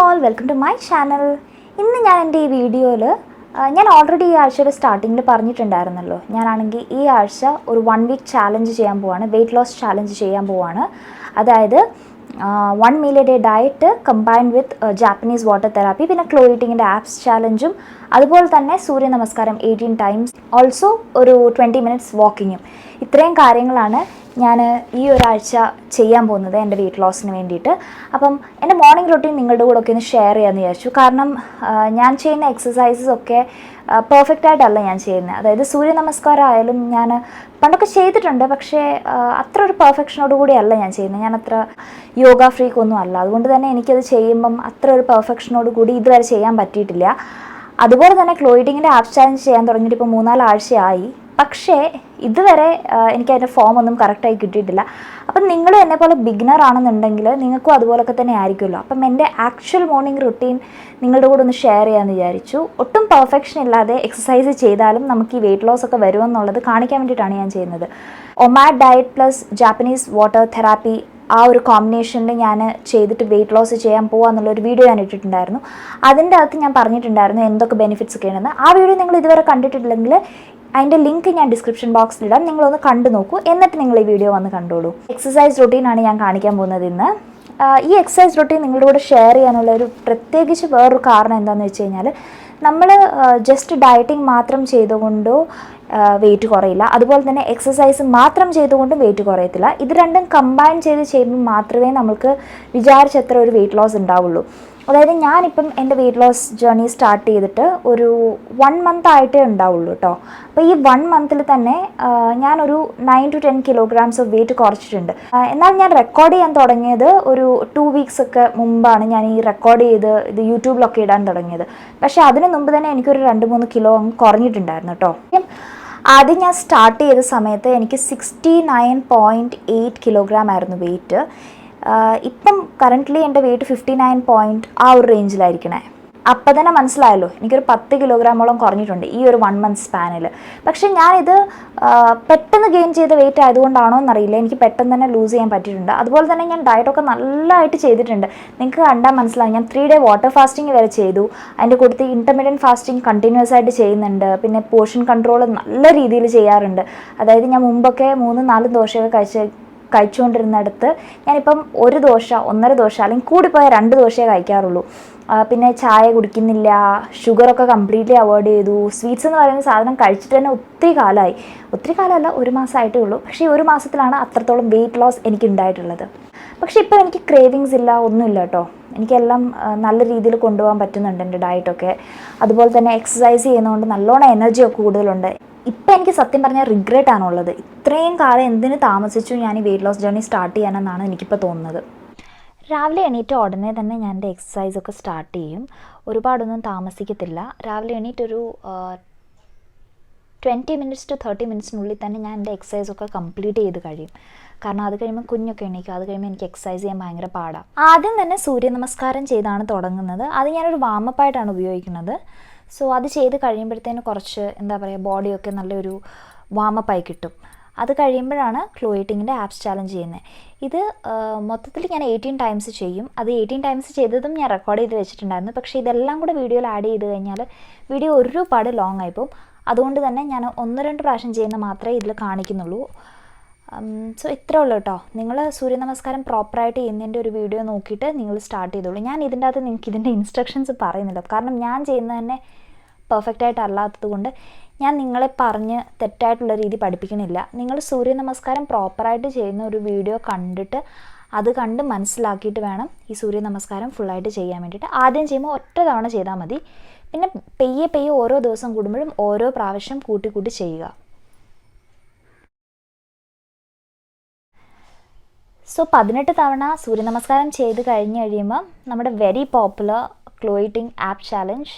all, welcome to my channel. ഇന്ന് ഞാൻ എൻ്റെ ഈ വീഡിയോയിൽ ഞാൻ ഓൾറെഡി ഈ ആഴ്ചയുടെ സ്റ്റാർട്ടിങ്ങിൽ പറഞ്ഞിട്ടുണ്ടായിരുന്നല്ലോ, ഞാനാണെങ്കിൽ ഈ ആഴ്ച ഒരു 1 വീക്ക് ചാലഞ്ച് ചെയ്യാൻ പോവാണ്, വെയിറ്റ് ലോസ് ചാലഞ്ച് ചെയ്യാൻ പോവാണ്. അതായത് 1 meal a day diet combined with Japanese water therapy, പിന്നെ ക്ലോ ഈറ്റിങ്ങിൻ്റെ ആപ്സ് ചാലഞ്ചും, അതുപോലെ തന്നെ സൂര്യ നമസ്കാരം 18 times, ഓൾസോ ഒരു 20 minutes വാക്കിങ്ങും. ഇത്രയും കാര്യങ്ങളാണ് ഞാൻ ഈ ഒരാഴ്ച ചെയ്യാൻ പോകുന്നത് എൻ്റെ വെയിറ്റ് ലോസിന് വേണ്ടിയിട്ട്. അപ്പം എൻ്റെ മോർണിംഗ് റൊട്ടീൻ നിങ്ങളുടെ കൂടെ ഒക്കെ ഒന്ന് ഷെയർ ചെയ്യാമെന്ന് വിചാരിച്ചു. കാരണം ഞാൻ ചെയ്യുന്ന എക്സസൈസസ് ഒക്കെ പെർഫെക്റ്റ് ആയിട്ടല്ല ഞാൻ ചെയ്യുന്നത്. അതായത് സൂര്യ നമസ്കാരം ആയാലും ഞാൻ പണ്ടൊക്കെ ചെയ്തിട്ടുണ്ട്, പക്ഷേ അത്ര ഒരു പെർഫെക്ഷനോട് കൂടിയല്ല ഞാൻ ചെയ്യുന്നത്. ഞാൻ അത്ര യോഗ ഫ്രീക്കൊന്നും അല്ല, അതുകൊണ്ട് തന്നെ എനിക്കത് ചെയ്യുമ്പം അത്ര ഒരു പെർഫെക്ഷനോട് കൂടി ഇതുവരെ ചെയ്യാൻ പറ്റിയിട്ടില്ല. അതുപോലെ തന്നെ ക്ലോ ഈറ്റിങ്ങിൻ്റെ ആപ്സ് ചാലഞ്ച് ചെയ്യാൻ തുടങ്ങിയിട്ട് ഇപ്പോൾ 3-4 ആഴ്ചയായി, പക്ഷേ ഇതുവരെ എനിക്ക് അതിൻ്റെ ഫോം ഒന്നും കറക്റ്റായി കിട്ടിയിട്ടില്ല. അപ്പം നിങ്ങൾ എന്നെപ്പോലെ ബിഗിനർ ആണെന്നുണ്ടെങ്കിൽ നിങ്ങൾക്കും അതുപോലൊക്കെ തന്നെ ആയിരിക്കുമല്ലോ. അപ്പം എൻ്റെ ആക്ച്വൽ മോർണിംഗ് റുട്ടീൻ നിങ്ങളുടെ കൂടെ ഒന്ന് ഷെയർ ചെയ്യാമെന്ന് വിചാരിച്ചു. ഒട്ടും പെർഫെക്ഷൻ ഇല്ലാതെ എക്സസൈസ് ചെയ്താലും നമുക്ക് ഈ വെയിറ്റ് ലോസ് ഒക്കെ വരുമെന്നുള്ളത് കാണിക്കാൻ വേണ്ടിയിട്ടാണ് ഞാൻ ചെയ്യുന്നത്. OMAD diet plus Japanese water therapy, ആ ഒരു കോമ്പിനേഷനിൽ ഞാൻ ചെയ്തിട്ട് വെയിറ്റ് ലോസ് ചെയ്യാൻ പോകുക എന്നുള്ളൊരു വീഡിയോ ഞാൻ ഇട്ടിട്ടുണ്ടായിരുന്നു. അതിൻ്റെ അകത്ത് ഞാൻ പറഞ്ഞിട്ടുണ്ടായിരുന്നു എന്തൊക്കെ ബെനിഫിറ്റ്സ് ഒക്കെ ഉണ്ടെന്ന്. ആ വീഡിയോ നിങ്ങൾ ഇതുവരെ കണ്ടിട്ടില്ലെങ്കിൽ അതിൻ്റെ ലിങ്ക് ഞാൻ ഡിസ്ക്രിപ്ഷൻ ബോക്സിലിടാം, നിങ്ങളൊന്ന് കണ്ടു നോക്കൂ, എന്നിട്ട് നിങ്ങൾ ഈ വീഡിയോ വന്ന് കണ്ടോളൂ. എക്സസൈസ് റൊട്ടീനാണ് ഞാൻ കാണിക്കാൻ പോകുന്നത് ഇന്ന്. ഈ എക്സസൈസ് റൊട്ടീൻ നിങ്ങളുടെ കൂടെ ഷെയർ ചെയ്യാനുള്ള ഒരു പ്രത്യേകിച്ച് വേറൊരു കാരണം എന്താണെന്ന് വെച്ച് കഴിഞ്ഞാൽ, നമ്മൾ ജസ്റ്റ് ഡയറ്റിംഗ് മാത്രം ചെയ്തുകൊണ്ടോ വെയിറ്റ് കുറയില്ല, അതുപോലെ തന്നെ എക്സസൈസ് മാത്രം ചെയ്തുകൊണ്ടും വെയിറ്റ് കുറയത്തില്ല. ഇത് രണ്ടും കമ്പൈൻ ചെയ്ത് ചെയ്യുമ്പോൾ മാത്രമേ നമുക്ക് വിചാരിച്ചത്ര ഒരു വെയിറ്റ് ലോസ് ഉണ്ടാവുള്ളൂ. അതായത് ഞാനിപ്പം എൻ്റെ വെയിറ്റ് ലോസ് ജേർണി സ്റ്റാർട്ട് ചെയ്തിട്ട് ഒരു 1 month ആയിട്ടേ ഉണ്ടാവുള്ളൂ കേട്ടോ. അപ്പോൾ ഈ 1 month തന്നെ ഞാനൊരു 9 to 10 kilograms ഓഫ് വെയിറ്റ് കുറച്ചിട്ടുണ്ട്. എന്നാൽ ഞാൻ റെക്കോർഡ് ചെയ്യാൻ തുടങ്ങിയത് ഒരു 2 weeks ഒക്കെ മുമ്പാണ്. ഞാൻ ഈ റെക്കോർഡ് ചെയ്ത് ഇത് യൂട്യൂബിലൊക്കെ ഇടാൻ തുടങ്ങിയത്. പക്ഷേ അതിന് മുമ്പ് തന്നെ എനിക്കൊരു 2-3 കിലോ കുറഞ്ഞിട്ടുണ്ടായിരുന്നു കേട്ടോ. ആദ്യം ഞാൻ സ്റ്റാർട്ട് ചെയ്ത സമയത്ത് എനിക്ക് 69.8 kilogram ആയിരുന്നു വെയിറ്റ്. ഇപ്പം കറൻ്റ്ലി എൻ്റെ വെയിറ്റ് 59 ആ ഒരു റേഞ്ചിലായിരിക്കണേ. അപ്പം തന്നെ മനസ്സിലായല്ലോ എനിക്കൊരു 10 കിലോഗ്രാമോളം കുറഞ്ഞിട്ടുണ്ട് ഈ ഒരു 1 month സ്പാനിൽ. പക്ഷേ ഞാനിത് പെട്ടെന്ന് ഗെയിൻ ചെയ്ത വെയിറ്റ് ആയതുകൊണ്ടാണോ എന്നറിയില്ല, എനിക്ക് പെട്ടെന്ന് തന്നെ ലൂസ് ചെയ്യാൻ പറ്റിയിട്ടുണ്ട്. അതുപോലെ തന്നെ ഞാൻ ഡയറ്റൊക്കെ നല്ലതായിട്ട് ചെയ്തിട്ടുണ്ട്. നിങ്ങൾക്ക് കണ്ടാൽ മനസ്സിലാവും, ഞാൻ 3 day വാട്ടർ ഫാസ്റ്റിംഗ് വരെ ചെയ്തു. അതിൻ്റെ കൂട്ടത്തിൽ ഇൻ്റർമീഡിയറ്റ് ഫാസ്റ്റിംഗ് കണ്ടിന്യൂസ് ആയിട്ട് ചെയ്യുന്നുണ്ട്. പിന്നെ പോർഷൻ കൺട്രോൾ നല്ല രീതിയിൽ ചെയ്യാറുണ്ട്. അതായത് ഞാൻ മുമ്പൊക്കെ 3-4 ദോശയൊക്കെ കഴിച്ചുകൊണ്ടിരുന്നിടത്ത് ഞാനിപ്പം 1 ദോശ, 1.5 ദോശ, അല്ലെങ്കിൽ കൂടിപ്പോയ 2 ദോശയെ കഴിക്കാറുള്ളൂ. പിന്നെ ചായ കുടിക്കുന്നില്ല, ഷുഗറൊക്കെ കംപ്ലീറ്റ്ലി അവോയ്ഡ് ചെയ്തു. സ്വീറ്റ്സ് എന്ന് പറയുന്ന സാധനം കഴിച്ചിട്ട് തന്നെ ഒത്തിരി കാലമല്ല, 1 മാസമായിട്ടേ ഉള്ളൂ. പക്ഷേ ഈ 1 മാസത്തിലാണ് അത്രത്തോളം വെയിറ്റ് ലോസ് എനിക്ക് ഉണ്ടായിട്ടുള്ളത്. പക്ഷേ ഇപ്പോൾ എനിക്ക് ക്രേവിങ്സ് ഇല്ല, ഒന്നുമില്ല കേട്ടോ. എനിക്കെല്ലാം നല്ല രീതിയിൽ കൊണ്ടുപോകാൻ പറ്റുന്നുണ്ട് എൻ്റെ ഡയറ്റൊക്കെ. അതുപോലെ തന്നെ എക്സസൈസ് ചെയ്യുന്നതുകൊണ്ട് നല്ലോണം എനർജിയൊക്കെ കൂടുതലുണ്ട്. ഇപ്പം എനിക്ക് സത്യം പറഞ്ഞാൽ റിഗ്രറ്റ് ആണുള്ളത്, ഇത്രയും കാലം എന്തിന് താമസിച്ചു ഞാൻ ഈ വെയിറ്റ് ലോസ് ജേർണി സ്റ്റാർട്ട് ചെയ്യാനെന്നാണ് എനിക്കിപ്പോൾ തോന്നുന്നത്. രാവിലെ എണീറ്റ ഉടനെ തന്നെ ഞാൻ എൻ്റെ എക്സസൈസൊക്കെ സ്റ്റാർട്ട് ചെയ്യും. ഒരുപാടൊന്നും താമസിക്കത്തില്ല. രാവിലെ എണീറ്റൊരു 20 minutes to 30 minutes തന്നെ ഞാൻ എൻ്റെ എക്സസൈസൊക്കെ കംപ്ലീറ്റ് ചെയ്ത് കഴിയും. കാരണം അത് കഴിയുമ്പോൾ കുഞ്ഞൊക്കെ എണീക്കും, അത് കഴിയുമ്പോൾ എനിക്ക് എക്സസൈസ് ചെയ്യാൻ ഭയങ്കര പാടാണ്. ആദ്യം തന്നെ സൂര്യ നമസ്കാരം ചെയ്താണ് തുടങ്ങുന്നത്. അത് ഞാനൊരു വാമപ്പായിട്ടാണ് ഉപയോഗിക്കുന്നത്. സോ അത് ചെയ്ത് കഴിയുമ്പോഴത്തേന് കുറച്ച് എന്താ പറയുക, ബോഡിയൊക്കെ നല്ലൊരു വാമപ്പായി കിട്ടും. അത് കഴിയുമ്പോഴാണ് ക്ലോ ഈറ്റിങ്ങിൻ്റെ ആപ്സ് ചാലഞ്ച് ചെയ്യുന്നത്. ഇത് മൊത്തത്തിൽ ഞാൻ 18 times ചെയ്യും. അത് 18 times ചെയ്തതും ഞാൻ റെക്കോർഡ് ചെയ്ത് വെച്ചിട്ടുണ്ടായിരുന്നു. പക്ഷേ ഇതെല്ലാം കൂടെ വീഡിയോയിൽ ആഡ് ചെയ്ത് കഴിഞ്ഞാൽ വീഡിയോ ഒരുപാട് ലോങ് ആയിപ്പോവും. അതുകൊണ്ട് തന്നെ ഞാൻ 1-2 പ്രാവശ്യം ചെയ്യുന്ന മാത്രമേ ഇതിൽ കാണിക്കുന്നുള്ളൂ. സോ ഇത്രേ ഉള്ളൂ കേട്ടോ. നിങ്ങൾ സൂര്യ നമസ്കാരം പ്രോപ്പറായിട്ട് ചെയ്യുന്നതിൻ്റെ ഒരു വീഡിയോ നോക്കിയിട്ട് നിങ്ങൾ സ്റ്റാർട്ട് ചെയ്തോളൂ. ഞാൻ ഇതിൻ്റെ അകത്ത് നിങ്ങൾക്ക് ഇതിൻ്റെ ഇൻസ്ട്രക്ഷൻസ് പറയുന്നില്ല, കാരണം ഞാൻ ചെയ്യുന്നത് തന്നെ പെർഫെക്റ്റായിട്ട് അല്ലാത്തത് കൊണ്ട് ഞാൻ നിങ്ങളെ പറഞ്ഞ് തെറ്റായിട്ടുള്ള രീതി പഠിപ്പിക്കണില്ല. നിങ്ങൾ സൂര്യ നമസ്കാരം പ്രോപ്പറായിട്ട് ചെയ്യുന്ന ഒരു വീഡിയോ കണ്ടിട്ട് അത് കണ്ട് മനസ്സിലാക്കിയിട്ട് വേണം ഈ സൂര്യ നമസ്കാരം ഫുള്ളായിട്ട് ചെയ്യാൻ വേണ്ടിയിട്ട്. ആദ്യം ചെയ്യുമ്പോൾ 1 തവണ ചെയ്താൽ മതി. പിന്നെ പെയ്യെ ഓരോ ദിവസം കൂടുമ്പോഴും ഓരോ പ്രാവശ്യം കൂട്ടി ചെയ്യുക. സോ 18 തവണ സൂര്യ നമസ്കാരം ചെയ്ത് കഴിഞ്ഞ് കഴിയുമ്പോൾ നമ്മുടെ വെരി പോപ്പുലർ ക്ലോ ഈറ്റിംഗ് ആപ്പ് ചാലഞ്ച്.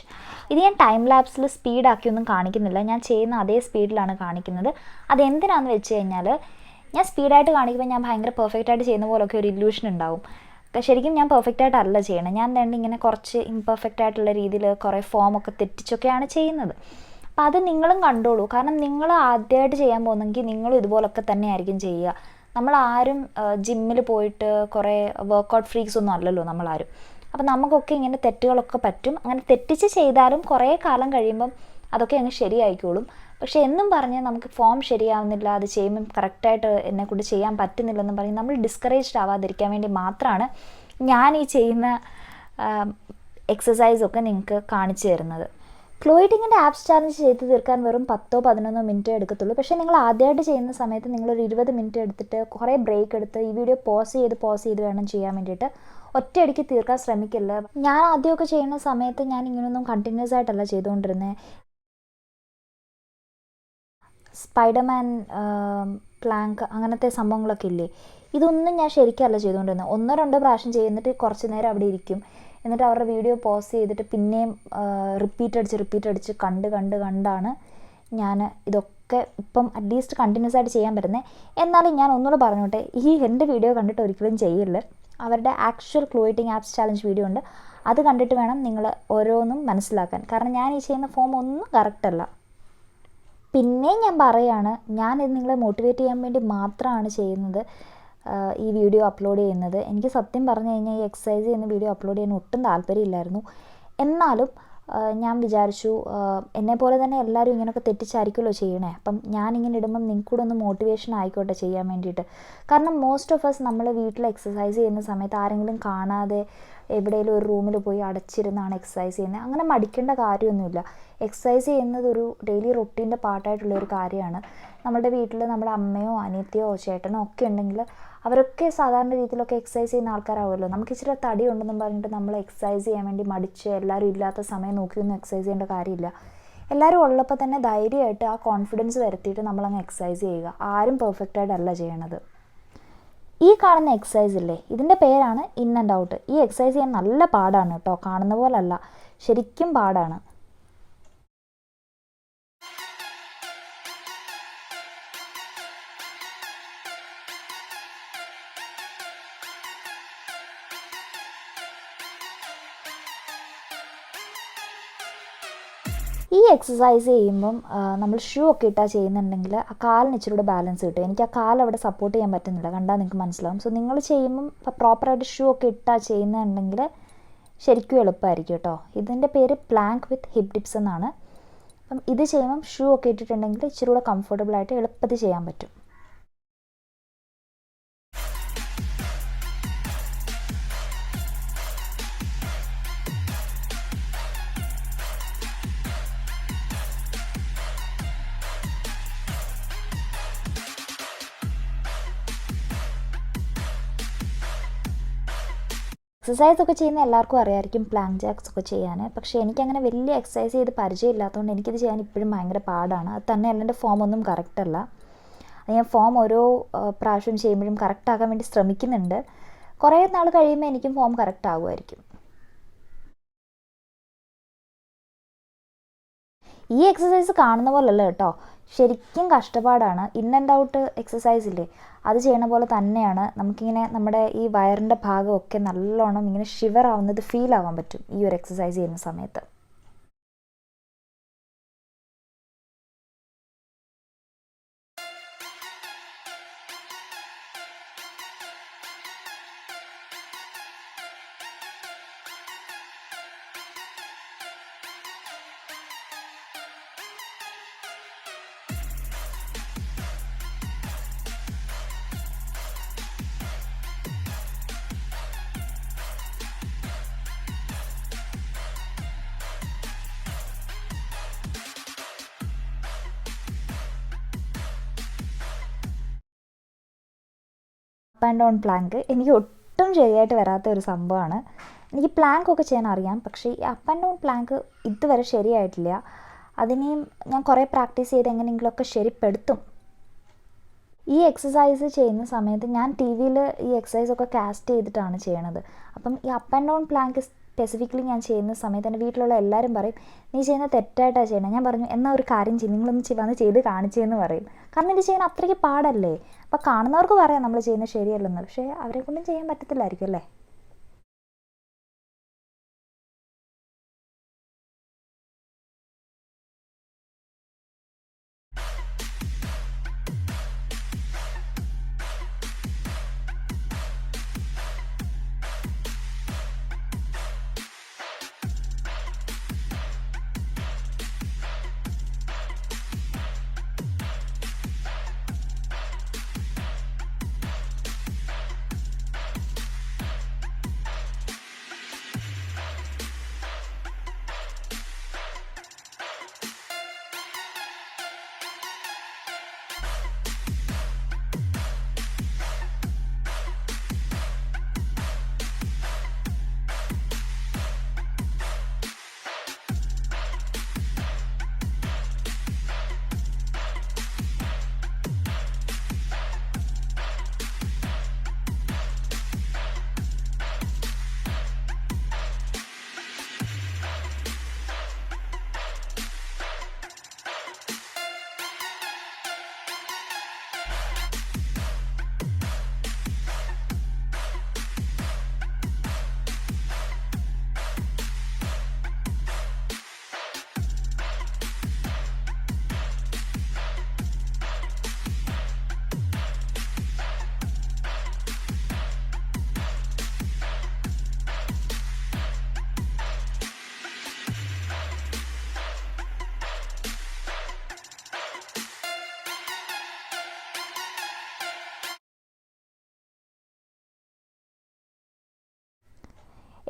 ഇത് ഞാൻ ടൈം ലാപ്സിൽ സ്പീഡാക്കിയൊന്നും കാണിക്കുന്നില്ല, ഞാൻ ചെയ്യുന്ന അതേ സ്പീഡിലാണ് കാണിക്കുന്നത്. അതെന്തിനാണെന്ന് വെച്ച് കഴിഞ്ഞാൽ, ഞാൻ സ്പീഡായിട്ട് കാണിക്കുമ്പോൾ ഞാൻ ഭയങ്കര പെർഫെക്റ്റായിട്ട് ചെയ്യുന്ന പോലൊക്കെ ഒരു ഇല്യൂഷൻ ഉണ്ടാവും. ശരിക്കും ഞാൻ പെർഫെക്റ്റായിട്ടല്ല ചെയ്യണം. ഞാൻ തന്നെ ഇങ്ങനെ കുറച്ച് ഇംപെർഫെക്റ്റ് ആയിട്ടുള്ള രീതിയിൽ കുറേ ഫോമൊക്കെ തെറ്റിച്ചൊക്കെയാണ് ചെയ്യുന്നത്. അപ്പോൾ അത് നിങ്ങളും കണ്ടോളൂ. കാരണം നിങ്ങൾ ആദ്യമായിട്ട് ചെയ്യാൻ പോകുന്നെങ്കിൽ നിങ്ങളും ഇതുപോലൊക്കെ തന്നെ ആയിരിക്കും ചെയ്യുക. നമ്മളാരും ജിമ്മിൽ പോയിട്ട് കുറേ വർക്കൗട്ട് ഫ്രീക്സ് ഒന്നും അല്ലല്ലോ നമ്മളാരും. അപ്പോൾ നമുക്കൊക്കെ ഇങ്ങനെ തെറ്റുകളൊക്കെ പറ്റും. അങ്ങനെ തെറ്റിച്ച് ചെയ്താലും കുറേ കാലം കഴിയുമ്പം അതൊക്കെ അങ്ങ് ശരിയായിക്കോളും. പക്ഷേ എന്നും പറഞ്ഞ് നമുക്ക് ഫോം ശരിയാവുന്നില്ല, അത് ചെയ്യുമ്പം കറക്റ്റായിട്ട് എന്നെക്കൊണ്ട് ചെയ്യാൻ പറ്റുന്നില്ലെന്നും പറഞ്ഞ് നമ്മൾ ഡിസ്കറേജ്ഡ് ആവാതിരിക്കാൻ വേണ്ടി മാത്രമാണ് ഞാൻ ഈ ചെയ്യുന്ന എക്സസൈസൊക്കെ നിങ്ങൾക്ക് കാണിച്ചു തരുന്നത്. ക്ലോയിറ്റിങ്ങിൻ്റെ ആപ്സ് ചാലഞ്ച് ചെയ്ത് തീർക്കാൻ വെറും 10-11 മിനിറ്റ് എടുക്കത്തുള്ളൂ. പക്ഷേ നിങ്ങൾ ആദ്യമായിട്ട് ചെയ്യുന്ന സമയത്ത് നിങ്ങളൊരു 20 മിനിറ്റ് എടുത്തിട്ട് കുറേ ബ്രേക്ക് എടുത്ത് ഈ വീഡിയോ പോസ് ചെയ്ത് വേണം ചെയ്യാൻ വേണ്ടിയിട്ട്. ഒറ്റയടിക്ക് തീർക്കാൻ ശ്രമിക്കില്ല. ഞാൻ ആദ്യമൊക്കെ ചെയ്യുന്ന സമയത്ത് ഞാൻ ഇങ്ങനെയൊന്നും കണ്ടിന്യൂസ് ആയിട്ടല്ല ചെയ്തുകൊണ്ടിരുന്നത്. സ്പൈഡർമാൻ പ്ലാങ്ക് അങ്ങനത്തെ സംഭവങ്ങളൊക്കെ ഇല്ലേ, ഇതൊന്നും ഞാൻ ശരിക്കല്ല ചെയ്തുകൊണ്ടിരുന്നത്. 1-2 പ്രാവശ്യം ചെയ്യുന്നിട്ട് കുറച്ച് നേരം അവിടെ ഇരിക്കും. എന്നിട്ട് അവരുടെ വീഡിയോ പോസ് ചെയ്തിട്ട് പിന്നെയും റിപ്പീറ്റ് അടിച്ച് കണ്ടാണ് ഞാൻ ഇതൊക്കെ ഇപ്പം അറ്റ്ലീസ്റ്റ് കണ്ടിന്യൂസ് ആയിട്ട് ചെയ്യാൻ പറ്റുന്നത്. എന്നാലും ഞാൻ ഒന്നുകൂടെ പറഞ്ഞോട്ടെ, ഈ എൻ്റെ വീഡിയോ കണ്ടിട്ട് ഒരിക്കലും ചെയ്യില്ല. അവരുടെ ആക്ച്വൽ ക്ലോയിറ്റിംഗ് ആപ്സ് ചാലഞ്ച് വീഡിയോ ഉണ്ട്, അത് കണ്ടിട്ട് വേണം നിങ്ങൾ ഓരോന്നും മനസ്സിലാക്കാൻ. കാരണം ഞാൻ ഈ ചെയ്യുന്ന ഫോം ഒന്നും കറക്റ്റല്ല. പിന്നെ ഞാൻ പറയുകയാണ്, ഞാനിത് നിങ്ങളെ മോട്ടിവേറ്റ് ചെയ്യാൻ വേണ്ടി മാത്രമാണ് ചെയ്യുന്നത് ഈ വീഡിയോ അപ്ലോഡ് ചെയ്യുന്നത്. എനിക്ക് സത്യം പറഞ്ഞു കഴിഞ്ഞാൽ ഈ എക്സസൈസ് ചെയ്യുന്ന വീഡിയോ അപ്ലോഡ് ചെയ്യാൻ ഒട്ടും താല്പര്യമില്ലായിരുന്നു. എന്നാലും ഞാൻ വിചാരിച്ചു എന്നെപ്പോലെ തന്നെ എല്ലാവരും ഇങ്ങനെയൊക്കെ തെറ്റിച്ചായിരിക്കുമല്ലോ ചെയ്യണേ, അപ്പം ഞാനിങ്ങനെ ഇടുമ്പം നിങ്ങൾക്കൂടെ ഒന്ന് മോട്ടിവേഷൻ ആയിക്കോട്ടെ ചെയ്യാൻ വേണ്ടിയിട്ട്. കാരണം മോസ്റ്റ് ഓഫ് അസ് നമ്മൾ വീട്ടിൽ എക്സസൈസ് ചെയ്യുന്ന സമയത്ത് ആരെങ്കിലും കാണാതെ എവിടെയെങ്കിലും ഒരു റൂമിൽ പോയി അടച്ചിരുന്നാണ് എക്സസൈസ് ചെയ്യുന്നത്. അങ്ങനെ മടിക്കേണ്ട കാര്യമൊന്നുമില്ല. എക്സസൈസ് ചെയ്യുന്നത് ഒരു ഡെയിലി റൊട്ടീൻ്റെ പാർട്ടായിട്ടുള്ളൊരു കാര്യമാണ്. നമ്മുടെ വീട്ടിൽ നമ്മുടെ അമ്മയോ അനിയത്തിയോ ചേട്ടനോ ഒക്കെ ഉണ്ടെങ്കിൽ അവരൊക്കെ സാധാരണ രീതിയിലൊക്കെ എക്സസൈസ് ചെയ്യുന്ന ആൾക്കാരാവുമല്ലോ. നമുക്ക് ഇച്ചിരി തടി ഉണ്ടെന്നും പറഞ്ഞിട്ട് നമ്മൾ എക്സസൈസ് ചെയ്യാൻ വേണ്ടി മടിച്ച് എല്ലാവരും ഇല്ലാത്ത സമയം നോക്കിയൊന്നും എക്സസൈസ് ചെയ്യേണ്ട കാര്യമില്ല. എല്ലാവരും ഉള്ളപ്പോൾ തന്നെ ധൈര്യമായിട്ട് ആ കോൺഫിഡൻസ് വരുത്തിയിട്ട് നമ്മളങ്ങ് എക്സസൈസ് ചെയ്യുക. ആരും പെർഫെക്റ്റായിട്ടല്ല ചെയ്യണത്. ഈ കാണുന്ന എക്സസൈസ് ഇല്ലേ, ഇതിൻ്റെ പേരാണ് ഇൻ ആൻഡ് ഔട്ട്. ഈ എക്സസൈസ് ചെയ്യാൻ നല്ല പാടാണ് കേട്ടോ, കാണുന്ന പോലല്ല, ശരിക്കും പാടാണ്. ഈ എക്സസൈസ് ചെയ്യുമ്പം നമ്മൾ ഷൂ ഒക്കെ ഇട്ടാൽ ചെയ്യുന്നുണ്ടെങ്കിൽ ആ കാലിന് ഇച്ചിരി കൂടെ ബാലൻസ് കിട്ടും. എനിക്ക് ആ കാലവിടെ സപ്പോർട്ട് ചെയ്യാൻ പറ്റുന്നില്ല, കണ്ടാൽ നിങ്ങൾക്ക് മനസ്സിലാവും. സോ നിങ്ങൾ ചെയ്യുമ്പം പ്രോപ്പറായിട്ട് ഷൂ ഒക്കെ ഇട്ടാൽ ചെയ്യുന്നുണ്ടെങ്കിൽ ശരിക്കും എളുപ്പമായിരിക്കും കേട്ടോ. ഇതിൻ്റെ പേര് പ്ലാങ്ക് വിത്ത് ഹിപ്പ് ഡിപ്സ് എന്നാണ്. അപ്പം ഇത് ചെയ്യുമ്പം ഷൂ ഒക്കെ ഇട്ടിട്ടുണ്ടെങ്കിൽ ഇച്ചിരി കൂടെ കംഫർട്ടബിളായിട്ട് എളുപ്പത്തിൽ ചെയ്യാൻ പറ്റും. എക്സസൈസ് ഒക്കെ ചെയ്യുന്ന എല്ലാവർക്കും അറിയാമായിരിക്കും പ്ലാങ്ക് ജാക്സ് ഒക്കെ ചെയ്യാൻ. പക്ഷേ എനിക്കങ്ങനെ വലിയ എക്സസൈസ് ചെയ്ത് പരിചയമില്ലാത്തതുകൊണ്ട് എനിക്കിത് ചെയ്യാൻ ഇപ്പോഴും ഭയങ്കര പാടാണ്. അത് തന്നെ അല്ല, എൻ്റെ ഫോമൊന്നും കറക്റ്റല്ല. അത് ഞാൻ ഫോം ഓരോ പ്രാവശ്യം ചെയ്യുമ്പോഴും കറക്റ്റാക്കാൻ വേണ്ടി ശ്രമിക്കുന്നുണ്ട്. കുറേ നാൾ കഴിയുമ്പോൾ എനിക്കും ഫോം കറക്റ്റ് ആകുമായിരിക്കും. ഈ എക്സസൈസ് കാണുന്ന പോലല്ല കേട്ടോ, ശരിക്കും കഷ്ടപ്പാടാണ്. ഇൻ ആൻഡ് ഔട്ട് എക്സസൈസ് ഇല്ലേ, അത് ചെയ്യണ പോലെ തന്നെയാണ്. നമുക്കിങ്ങനെ നമ്മുടെ ഈ വയറിൻ്റെ ഭാഗമൊക്കെ നല്ലോണം ഇങ്ങനെ ഷിവർ ആവുന്നത് ഫീൽ ആവാൻ പറ്റും ഈ ഒരു എക്സസൈസ് ചെയ്യുന്ന സമയത്ത്. അപ്പ് ആൻഡ് ഡൗൺ പ്ലാങ്ക് എനിക്ക് ഒട്ടും ശരിയായിട്ട് വരാത്ത ഒരു സംഭവമാണ്. എനിക്ക് പ്ലാങ്കൊക്കെ ചെയ്യാൻ അറിയാം, പക്ഷേ ഈ അപ്പ് ആൻഡ് ഡൗൺ പ്ലാങ്ക് ഇതുവരെ ശരിയായിട്ടില്ല. അതിനെയും ഞാൻ കുറേ പ്രാക്ടീസ് ചെയ്ത് എങ്ങനെയെങ്കിലുമൊക്കെ ശരിപ്പെടുത്തും. ഈ എക്സസൈസ് ചെയ്യുന്ന സമയത്ത് ഞാൻ ടി വിയിൽ ഈ എക്സസൈസൊക്കെ കാസ്റ്റ് ചെയ്തിട്ടാണ് ചെയ്യണത്. അപ്പം ഈ up and down plank specifically ഞാൻ ചെയ്യുന്ന സമയത്ത് എൻ്റെ വീട്ടിലുള്ള എല്ലാവരും പറയും, നീ ചെയ്യുന്ന തെറ്റായിട്ടാണ് ചെയ്യണം. ഞാൻ പറഞ്ഞു, എന്നാൽ ഒരു കാര്യം ചെയ്യും, നിങ്ങളൊന്ന് വന്ന് ചെയ്ത് കാണിച്ചതെന്ന് പറയും. കാരണം ഇത് ചെയ്യാൻ അത്രയ്ക്ക് പാടല്ലേ. അപ്പോൾ കാണുന്നവർക്ക് പറയാം നമ്മൾ ചെയ്യുന്നത് ശരിയല്ലെന്ന്, പക്ഷേ അവരെ കൊണ്ടും ചെയ്യാൻ പറ്റത്തില്ലായിരിക്കും അല്ലേ.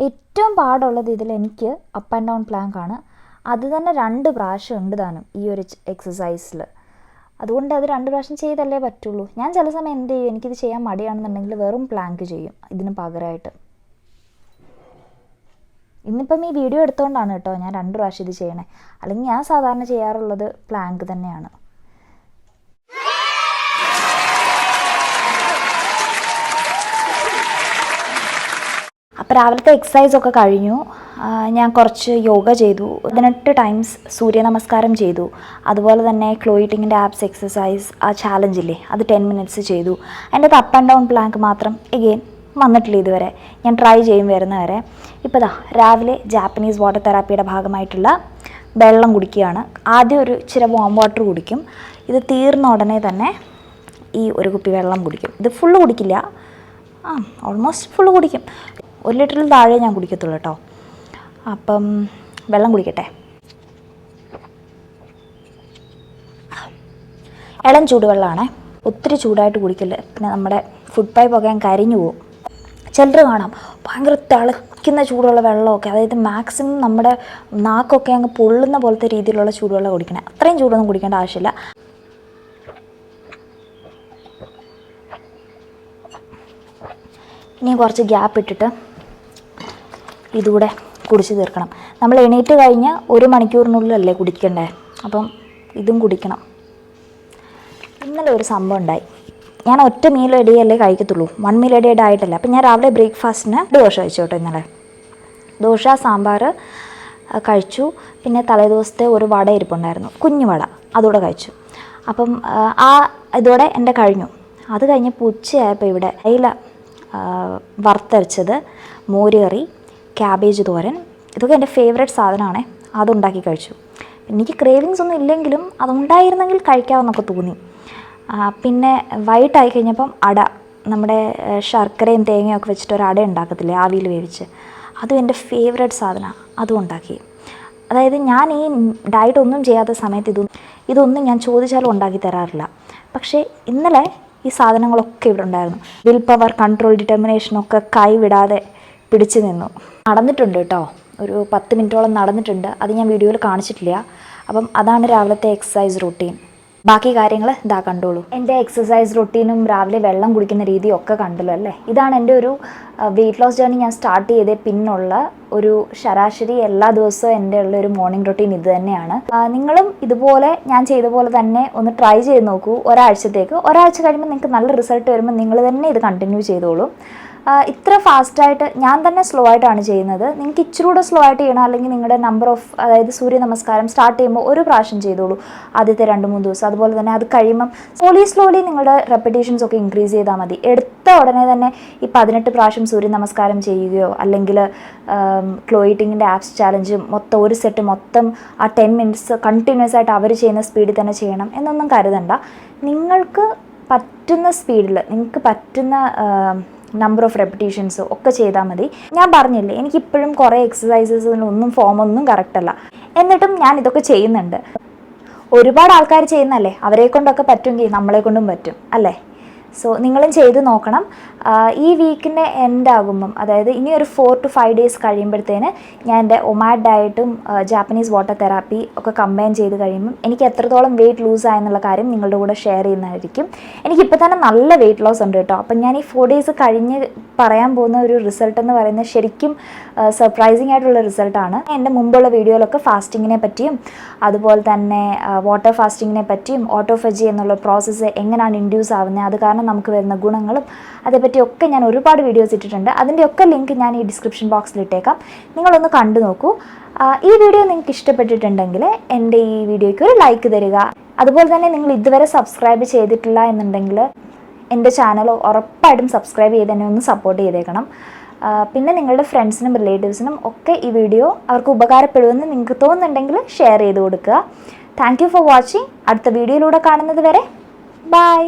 ഏറ്റവും പാടുള്ളത് ഇതിൽ എനിക്ക് അപ്പ് ആൻഡ് ഡൗൺ പ്ലാങ്കാണ്. അത് തന്നെ 2 പ്രാവശ്യം ഉണ്ട് താനും ഈ ഒരു എക്സസൈസിൽ. അതുകൊണ്ട് അത് 2 പ്രാവശ്യം ചെയ്തല്ലേ പറ്റുള്ളൂ. ഞാൻ ചില സമയം എന്ത് ചെയ്യും, എനിക്കിത് ചെയ്യാൻ മടിയാണെന്നുണ്ടെങ്കിൽ വെറും പ്ലാങ്ക് ചെയ്യും ഇതിന് പകരമായിട്ട്. ഇന്നിപ്പം ഈ വീഡിയോ എടുത്തുകൊണ്ടാണ് കേട്ടോ ഞാൻ 2 പ്രാവശ്യം ഇത് ചെയ്യണേ. അല്ലെങ്കിൽ ഞാൻ സാധാരണ ചെയ്യാറുള്ളത് പ്ലാങ്ക് തന്നെയാണ്. അപ്പോൾ രാവിലത്തെ എക്സസൈസൊക്കെ കഴിഞ്ഞു. ഞാൻ കുറച്ച് യോഗ ചെയ്തു, 18 ടൈംസ് സൂര്യ നമസ്കാരം ചെയ്തു. അതുപോലെ തന്നെ ക്ലോയിറ്റിങ്ങിൻ്റെ ആപ്സ് എക്സസൈസ് ആ ചാലഞ്ചില്ലേ അത് 10 മിനിറ്റ്സ് ചെയ്തു. അതിൻ്റെ അപ്പ് ആൻഡ് ഡൗൺ പ്ലാങ്ക് മാത്രം എഗെയിൻ വന്നിട്ടില്ല ഇതുവരെ. ഞാൻ ട്രൈ ചെയ്യും വരുന്നവരെ. ഇപ്പോൾ രാവിലെ ജാപ്പനീസ് വാട്ടർ തെറാപ്പിയുടെ ഭാഗമായിട്ടുള്ള വെള്ളം കുടിക്കുകയാണ്. ആദ്യം ഒരു ഇച്ചിരി വാം വാട്ടർ കുടിക്കും. ഇത് തീർന്ന ഉടനെ തന്നെ ഈ ഒരു കുപ്പി വെള്ളം കുടിക്കും. ഇത് ഫുള്ള് കുടിക്കില്ല, ഓൾമോസ്റ്റ് ഫുള്ള് കുടിക്കും. 1 ലിറ്ററിൽ താഴെ ഞാൻ കുടിക്കത്തുള്ളൂ കേട്ടോ. അപ്പം വെള്ളം കുടിക്കട്ടെ. ഇളം ചൂടുവെള്ളമാണേ, ഒത്തിരി ചൂടായിട്ട് കുടിക്കില്ല, പിന്നെ നമ്മുടെ ഫുഡ് പൈപ്പൊക്കെ ഞാൻ കരിഞ്ഞു പോകും. ചിലർ കാണാം ഭയങ്കര തിളയ്ക്കുന്ന ചൂടുള്ള വെള്ളമൊക്കെ, അതായത് മാക്സിമം നമ്മുടെ നാക്കൊക്കെ അങ്ങ് പൊള്ളുന്ന പോലത്തെ രീതിയിലുള്ള ചൂടുവെള്ളം കുടിക്കണേ. അത്രയും ചൂടൊന്നും കുടിക്കേണ്ട ആവശ്യമില്ല. ഇനി കുറച്ച് ഗ്യാപ്പ് ഇട്ടിട്ട് ഇതുകൂടെ കുടിച്ച് തീർക്കണം. നമ്മൾ എണീറ്റ് കഴിഞ്ഞ് 1 മണിക്കൂറിനുള്ളിലല്ലേ കുടിക്കണ്ടേ, അപ്പം ഇതും കുടിക്കണം. ഇന്നലെ ഒരു സംഭവം ഉണ്ടായി. ഞാൻ ഒറ്റ മീൽ എ ഡേ അല്ലേ കഴിക്കത്തുള്ളൂ, 1 മീൽ എ ഡേ ആയിട്ടല്ല. അപ്പം ഞാൻ രാവിലെ ബ്രേക്ക്ഫാസ്റ്റിന് ദോശ കഴിച്ചു കേട്ടോ. ഇന്നലെ ദോശ സാമ്പാർ കഴിച്ചു. പിന്നെ തലേദിവസത്തെ ഒരു വട ഇരിപ്പുണ്ടായിരുന്നു, കുഞ്ഞു വട, അതുകൂടെ കഴിച്ചു. അപ്പം ഇതോടെ എൻ്റെ കഴിഞ്ഞു. അത് കഴിഞ്ഞപ്പോൾ ഉച്ചയായപ്പോൾ ഇവിടെ അയില വറുത്തരച്ചത്, മോരുകറി, ക്യാബേജ് തോരൻ, ഇതൊക്കെ എൻ്റെ ഫേവറേറ്റ് സാധനമാണ്. അതുണ്ടാക്കി കഴിച്ചു. എനിക്ക് ക്രേവിങ്സ് ഒന്നും ഇല്ലെങ്കിലും അതുണ്ടായിരുന്നെങ്കിൽ കഴിക്കാമെന്നൊക്കെ തോന്നി. പിന്നെ വൈകിട്ടായി കഴിഞ്ഞപ്പം അട, നമ്മുടെ ശർക്കരയും തേങ്ങയൊക്കെ വെച്ചിട്ട് ഒരു അട ഉണ്ടാക്കത്തില്ലേ ആവിയിൽ വേവിച്ച്, അതും എൻ്റെ ഫേവറേറ്റ് സാധനമാണ്. അതും ഉണ്ടാക്കി. അതായത് ഞാൻ ഈ ഡയറ്റ് ഒന്നും ചെയ്യാത്ത സമയത്ത് ഇതൊന്നും ഞാൻ ചോദിച്ചാലും ഉണ്ടാക്കി തരാറില്ല. പക്ഷേ ഇന്നലെ ഈ സാധനങ്ങളൊക്കെ ഇവിടെ ഉണ്ടായിരുന്നു. വിൽ പവർ, കൺട്രോൾ, ഡിറ്റർമിനേഷനൊക്കെ കൈവിടാതെ പിടിച്ചു നിന്നു. നടന്നിട്ടുണ്ട് കേട്ടോ, ഒരു 10 മിനിറ്റോളം നടന്നിട്ടുണ്ട്. അത് ഞാൻ വീഡിയോയിൽ കാണിച്ചിട്ടില്ല. അപ്പം അതാണ് രാവിലത്തെ എക്സസൈസ് റൂട്ടീൻ. ബാക്കി കാര്യങ്ങൾ ഇതാ കണ്ടോളൂ. എൻ്റെ എക്സസൈസ് റൂട്ടീനും രാവിലെ വെള്ളം കുടിക്കുന്ന രീതിയും ഒക്കെ കണ്ടല്ലോ അല്ലേ. ഇതാണ് എൻ്റെ ഒരു വെയിറ്റ് ലോസ് ജേർണി ഞാൻ സ്റ്റാർട്ട് ചെയ്തേ പിന്നുള്ള ഒരു ശരാശരി എല്ലാ ദിവസവും എൻ്റെ ഉള്ള ഒരു മോർണിംഗ് റൂട്ടീൻ ഇത് തന്നെയാണ്. നിങ്ങളും ഇതുപോലെ ഞാൻ ചെയ്ത പോലെ തന്നെ ഒന്ന് ട്രൈ ചെയ്ത് നോക്കൂ ഒരാഴ്ചത്തേക്ക്. ഒരാഴ്ച കഴിയുമ്പോൾ നിങ്ങൾക്ക് നല്ല റിസൾട്ട് വരുമ്പോൾ നിങ്ങൾ തന്നെ ഇത് കണ്ടിന്യൂ ചെയ്തോളൂ. ഇത്ര ഫാസ്റ്റായിട്ട് ഞാൻ തന്നെ സ്ലോ ആയിട്ടാണ് ചെയ്യുന്നത്. നിങ്ങൾക്ക് ഇച്ചിരി കൂടെ സ്ലോ ആയിട്ട് ചെയ്യണം, അല്ലെങ്കിൽ നിങ്ങളുടെ നമ്പർ ഓഫ്, അതായത് സൂര്യ നമസ്കാരം സ്റ്റാർട്ട് ചെയ്യുമ്പോൾ 1 പ്രാവശ്യം ചെയ്തോളൂ ആദ്യത്തെ 2-3 ദിവസം. അതുപോലെ തന്നെ അത് കഴിയുമ്പം സ്ലോലി നിങ്ങളുടെ റെപ്പിറ്റേഷൻസ് ഒക്കെ ഇൻക്രീസ് ചെയ്താൽ മതി. എടുത്ത ഉടനെ തന്നെ ഈ 18 പ്രാവശ്യം സൂര്യ നമസ്കാരം ചെയ്യുകയോ അല്ലെങ്കിൽ ക്ലോയിറ്റിങ്ങിൻ്റെ ആപ്സ് ചാലഞ്ച് മൊത്തം ഒരു സെറ്റ് മൊത്തം ആ 10 മിനിറ്റ്സ് കണ്ടിന്യൂസ് ആയിട്ട് അവർ ചെയ്യുന്ന സ്പീഡിൽ തന്നെ ചെയ്യണം എന്നൊന്നും കരുതണ്ട. നിങ്ങൾക്ക് പറ്റുന്ന സ്പീഡിൽ, നിങ്ങൾക്ക് പറ്റുന്ന നമ്പർ ഓഫ് റെപ്പിറ്റേഷൻസ് ഒക്കെ ചെയ്താൽ മതി. ഞാൻ പറഞ്ഞില്ലേ, എനിക്കിപ്പോഴും കുറേ എക്സസൈസസിനൊന്നും ഫോമൊന്നും കറക്റ്റല്ല, എന്നിട്ടും ഞാൻ ഇതൊക്കെ ചെയ്യുന്നുണ്ട്. ഒരുപാട് ആൾക്കാർ ചെയ്യുന്നല്ലേ, അവരെ കൊണ്ടൊക്കെ പറ്റുമെങ്കിൽ നമ്മളെ കൊണ്ടും പറ്റും അല്ലേ. സോ നിങ്ങളും ചെയ്ത് നോക്കണം. ഈ വീക്കിൻ്റെ എൻഡ് ആകുമ്പം, അതായത് ഇനി ഒരു 4 to 5 ഡേയ്സ് കഴിയുമ്പോഴത്തേന് ഞാൻ എൻ്റെ ഒമാഡ് ഡയറ്റും ജാപ്പനീസ് വാട്ടർ തെറാപ്പി ഒക്കെ കമ്പൈൻ ചെയ്ത് കഴിയുമ്പം എനിക്ക് എത്രത്തോളം വെയിറ്റ് ലൂസ് ആയെന്നുള്ള കാര്യം നിങ്ങളുടെ കൂടെ ഷെയർ ചെയ്യുന്നതായിരിക്കും. എനിക്കിപ്പോൾ തന്നെ നല്ല വെയിറ്റ് ലോസ് ഉണ്ട് കേട്ടോ. അപ്പം ഞാൻ ഈ 4 ഡേയ്സ് കഴിഞ്ഞ് പറയാൻ പോകുന്ന ഒരു റിസൾട്ട് എന്ന് പറയുന്നത് ശരിക്കും സർപ്രൈസിങ് ആയിട്ടുള്ള റിസൾട്ടാണ്. എൻ്റെ മുമ്പുള്ള വീഡിയോയിലൊക്കെ ഫാസ്റ്റിങ്ങിനെ പറ്റിയും അതുപോലെ തന്നെ വാട്ടർ ഫാസ്റ്റിങ്ങിനെ പറ്റിയും ഓട്ടോഫജി എന്നുള്ള പ്രോസസ്സ് എങ്ങനെയാണ് ഇൻഡ്യൂസ് ആവുന്നത്, അത് കാരണം നമുക്ക് വരുന്ന ഗുണങ്ങളും അതേപറ്റിയൊക്കെ ഞാൻ ഒരുപാട് വീഡിയോസ് ഇട്ടിട്ടുണ്ട്. അതിൻ്റെയൊക്കെ ലിങ്ക് ഞാൻ ഈ ഡിസ്ക്രിപ്ഷൻ ബോക്സിൽ ഇട്ടേക്കാം. നിങ്ങളൊന്ന് കണ്ടു നോക്കൂ. ഈ വീഡിയോ നിങ്ങൾക്ക് ഇഷ്ടപ്പെട്ടിട്ടുണ്ടെങ്കിൽ എൻ്റെ ഈ വീഡിയോയ്ക്ക് ഒരു ലൈക്ക് തരിക. അതുപോലെ തന്നെ നിങ്ങൾ ഇതുവരെ സബ്സ്ക്രൈബ് ചെയ്തിട്ടില്ല എന്നുണ്ടെങ്കിൽ എൻ്റെ ചാനൽ ഉറപ്പായിട്ടും സബ്സ്ക്രൈബ് ചെയ്ത് തന്നെ ഒന്ന് സപ്പോർട്ട് ചെയ്തേക്കണം. പിന്നെ നിങ്ങളുടെ ഫ്രണ്ട്സിനും റിലേറ്റീവ്സിനും ഒക്കെ ഈ വീഡിയോ അവർക്ക് ഉപകാരപ്പെടുമെന്ന് നിങ്ങൾക്ക് തോന്നുന്നുണ്ടെങ്കിൽ ഷെയർ ചെയ്ത് കൊടുക്കുക. Thank you for watching. അടുത്ത വീഡിയോയിലൂടെ കാണുന്നത് വരെ ബൈ.